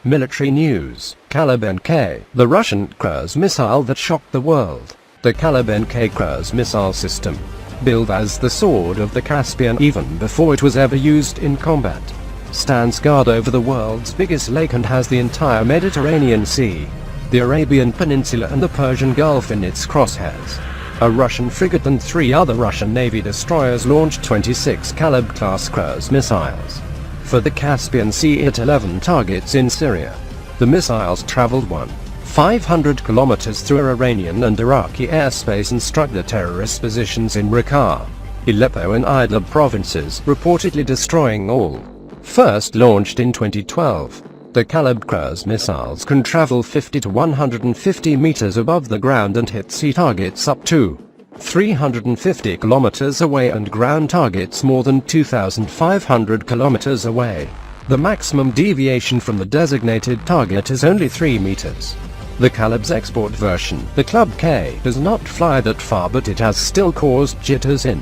Military news. Kalib NK, the Russian cruise missile that shocked the world. The Kalib NK cruise missile system, billed as the sword of the Caspian even before it was ever used in combat, stands guard over the world's biggest lake and has the entire Mediterranean Sea, the Arabian Peninsula and the Persian Gulf in its crosshairs. A Russian frigate and 3 other Russian Navy destroyers launched 26 Kalib-class cruise missiles for the Caspian Sea at 11 targets in Syria. The missiles traveled 500 kilometers through Iranian and Iraqi airspace and struck the terrorist positions in Raqqa, Aleppo and Idlib provinces, reportedly destroying all. First launched in 2012, the Kalib cruise missiles can travel 50 to 150 meters above the ground and hit sea targets up to 350 kilometers away and ground targets more than 2,500 kilometers away. The maximum deviation from the designated target is only 3 meters. The Kalib's export version, the Club K, does not fly that far, but it has still caused jitters in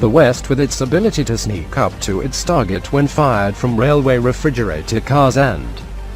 the West with its ability to sneak up to its target when fired from railway refrigerator cars and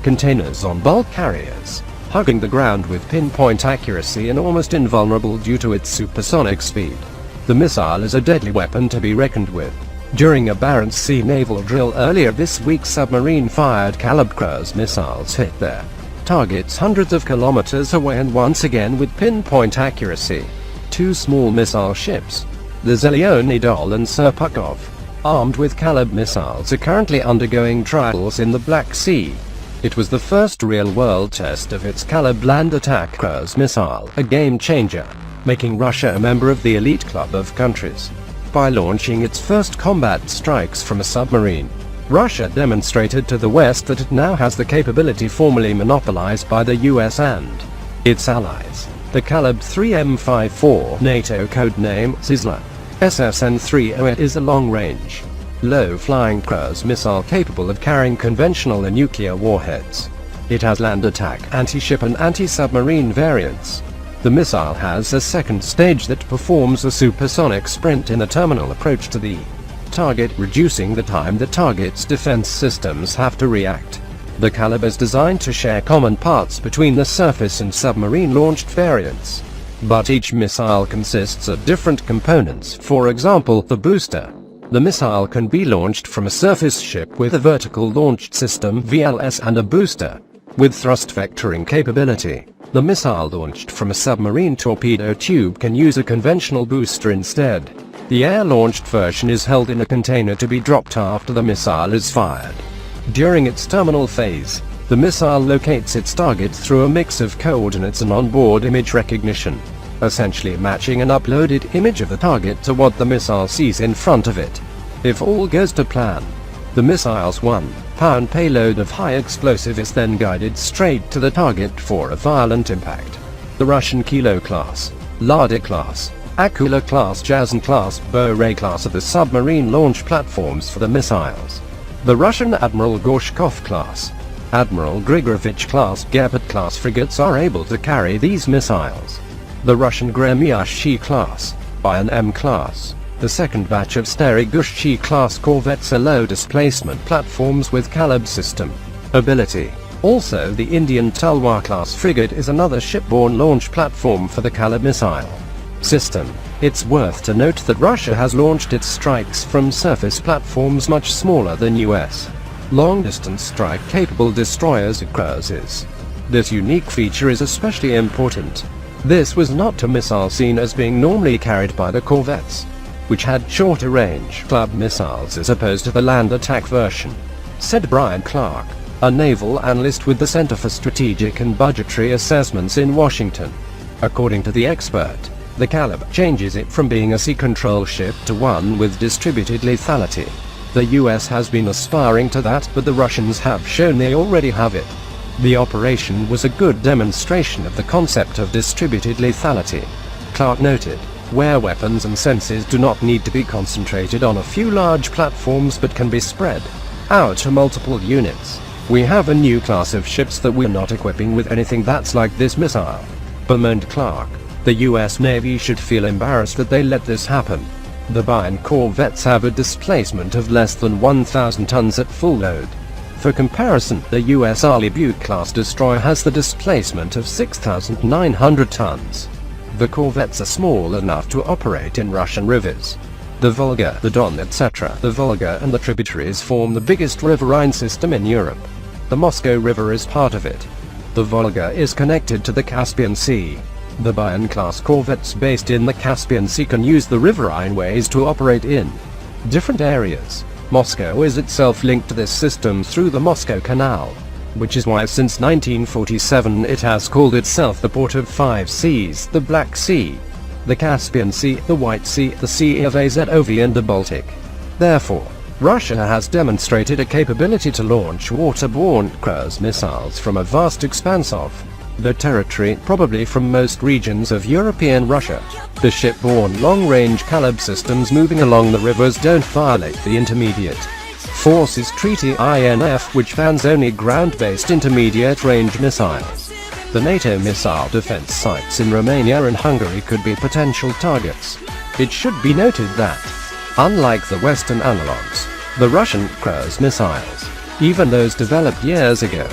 containers on bulk carriers, hugging the ground with pinpoint accuracy and almost invulnerable due to its supersonic speed. The missile is a deadly weapon to be reckoned with. During a Barents Sea naval drill earlier this week, submarine-fired Kalib cruise missiles hit their targets hundreds of kilometers away and once again with pinpoint accuracy. 2 small missile ships, the Zelyony and Serpukhov, armed with Kalib missiles, are currently undergoing trials in the Black Sea. It was the first real-world test of its Kalib land attack cruise missile, a game-changer, making Russia a member of the elite club of countries. By launching its first combat strikes from a submarine, Russia demonstrated to the West that it now has the capability formerly monopolized by the US and its allies. The Kalib 3M54 NATO codename Sizzler SSN-308 is a long-range, low-flying cruise missile capable of carrying conventional and nuclear warheads. It has land attack, anti-ship and anti-submarine variants. The missile has a second stage that performs a supersonic sprint in a terminal approach to the target, reducing the time the target's defense systems have to react. The Kalib is designed to share common parts between the surface and submarine-launched variants, but each missile consists of different components. For example, the booster. The missile can be launched from a surface ship with a vertical launch system (VLS) and a booster with thrust vectoring capability. The missile launched from a submarine torpedo tube can use a conventional booster instead. The air-launched version is held in a container to be dropped after the missile is fired. During its terminal phase, the missile locates its target through a mix of coordinates and onboard image recognition, essentially matching an uploaded image of the target to what the missile sees in front of it. If all goes to plan, the missile's 1-pound payload of high explosive is then guided straight to the target for a violent impact. The Russian Kilo class, Lada class, Akula class, Jazan class, Boray class are the submarine launch platforms for the missiles. The Russian Admiral Gorshkov class, Admiral Grigorovich class, Gepard class frigates are able to carry these missiles. The Russian Gremyashi class, Bayan M class, the second batch of Starigushchi class corvettes are low-displacement platforms with Kalib system ability. Also, the Indian Talwar class frigate is another shipborne launch platform for the Kalib missile system. It's worth to note that Russia has launched its strikes from surface platforms much smaller than US long-distance strike-capable destroyers and cruisers. This unique feature is especially important. This was not a missile seen as being normally carried by the corvettes, which had shorter range club missiles as opposed to the land attack version, said Brian Clark, a naval analyst with the Center for Strategic and Budgetary Assessments in Washington. According to the expert, the Kalib changes it from being a sea control ship to one with distributed lethality. The US has been aspiring to that, but the Russians have shown they already have it. The operation was a good demonstration of the concept of distributed lethality, Clark noted, where weapons and senses do not need to be concentrated on a few large platforms but can be spread out to multiple units. We have a new class of ships that we're not equipping with anything that's like this missile, bemoaned Clark. The US Navy should feel embarrassed that they let this happen. The Bayan corvettes have a displacement of less than 1,000 tons at full load. For comparison, the US Arleigh Burke-class destroyer has the displacement of 6,900 tons. The corvettes are small enough to operate in Russian rivers. The Volga, the Don, etc. The Volga and the tributaries form the biggest riverine system in Europe. The Moscow River is part of it. The Volga is connected to the Caspian Sea. The Bayan-class corvettes based in the Caspian Sea can use the riverine ways to operate in different areas. Moscow is itself linked to this system through the Moscow Canal, which is why since 1947 it has called itself the Port of Five Seas: the Black Sea, the Caspian Sea, the White Sea, the Sea of Azov and the Baltic. Therefore, Russia has demonstrated a capability to launch waterborne cruise missiles from a vast expanse of the territory, probably from most regions of European Russia. The shipborne long-range Kalib systems moving along the rivers don't violate the Intermediate Forces Treaty (INF), which bans only ground-based intermediate-range missiles. The NATO missile defense sites in Romania and Hungary could be potential targets. It should be noted that, unlike the Western analogs, the Russian cruise missiles, even those developed years ago,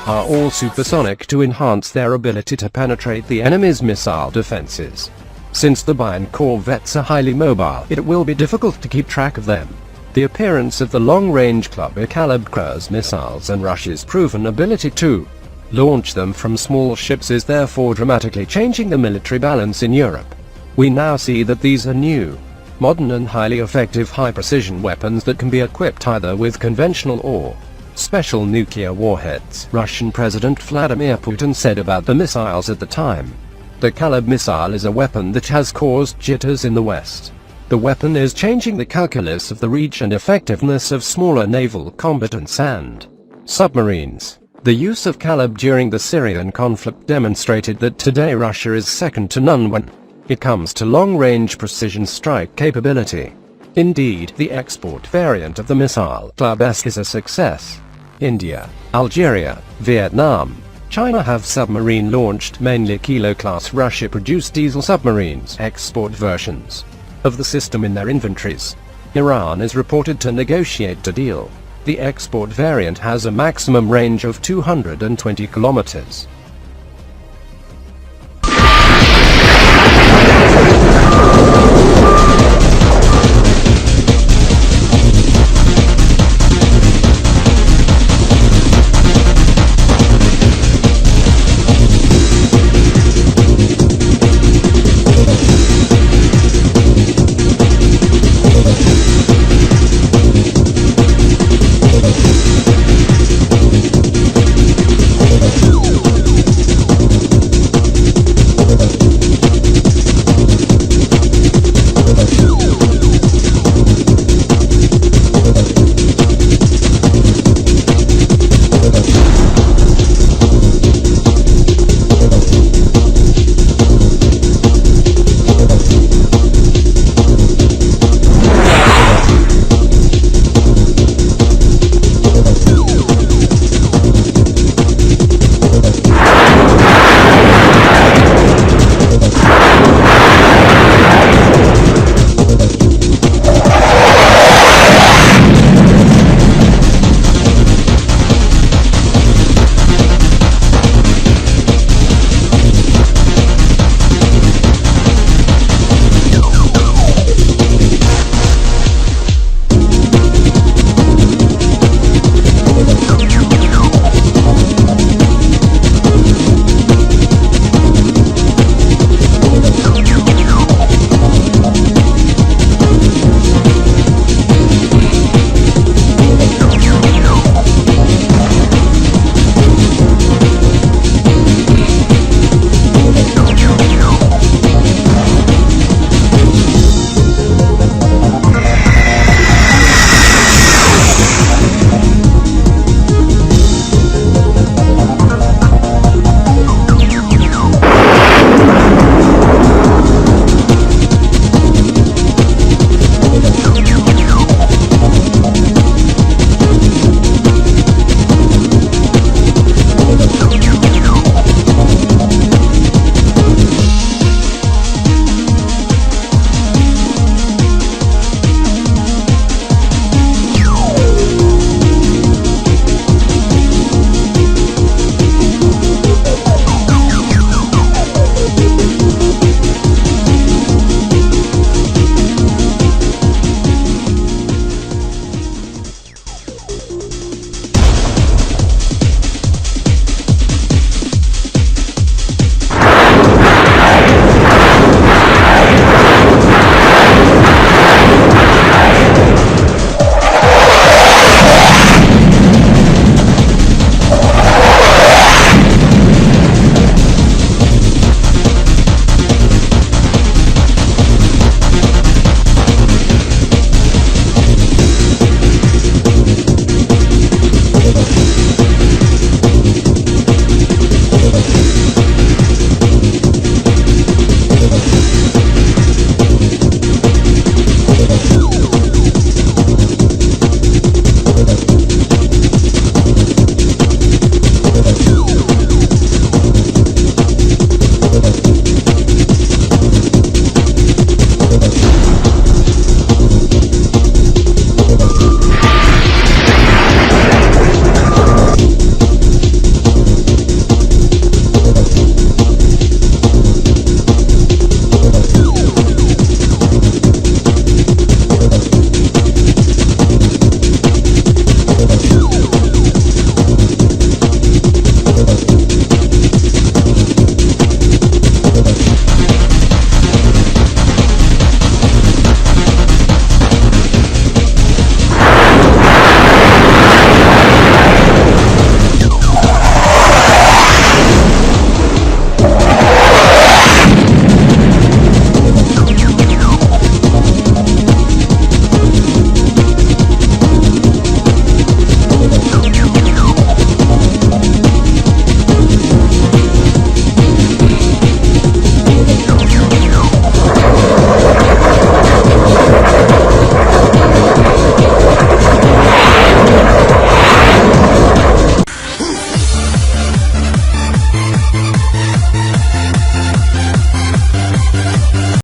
are all supersonic to enhance their ability to penetrate the enemy's missile defenses. Since the Bayan corvettes are highly mobile, it will be difficult to keep track of them. The appearance of the long-range Club-A Kalib cruise missiles and Russia's proven ability to launch them from small ships is therefore dramatically changing the military balance in Europe. We now see that these are new, modern and highly effective high-precision weapons that can be equipped either with conventional or special nuclear warheads. Russian President Vladimir Putin said about the missiles at the time, "The Kalib missile is a weapon that has caused jitters in the West. The weapon is changing the calculus of the reach and effectiveness of smaller naval combatants and submarines." The use of Kalib during the Syrian conflict demonstrated that today Russia is second to none when it comes to long-range precision strike capability. Indeed, the export variant of the missile Club-S is a success. India, Algeria, Vietnam, China have submarine-launched, mainly Kilo-class Russia-produced diesel submarines export versions of the system in their inventories. Iran is reported to negotiate a deal. The export variant has a maximum range of 220 kilometers.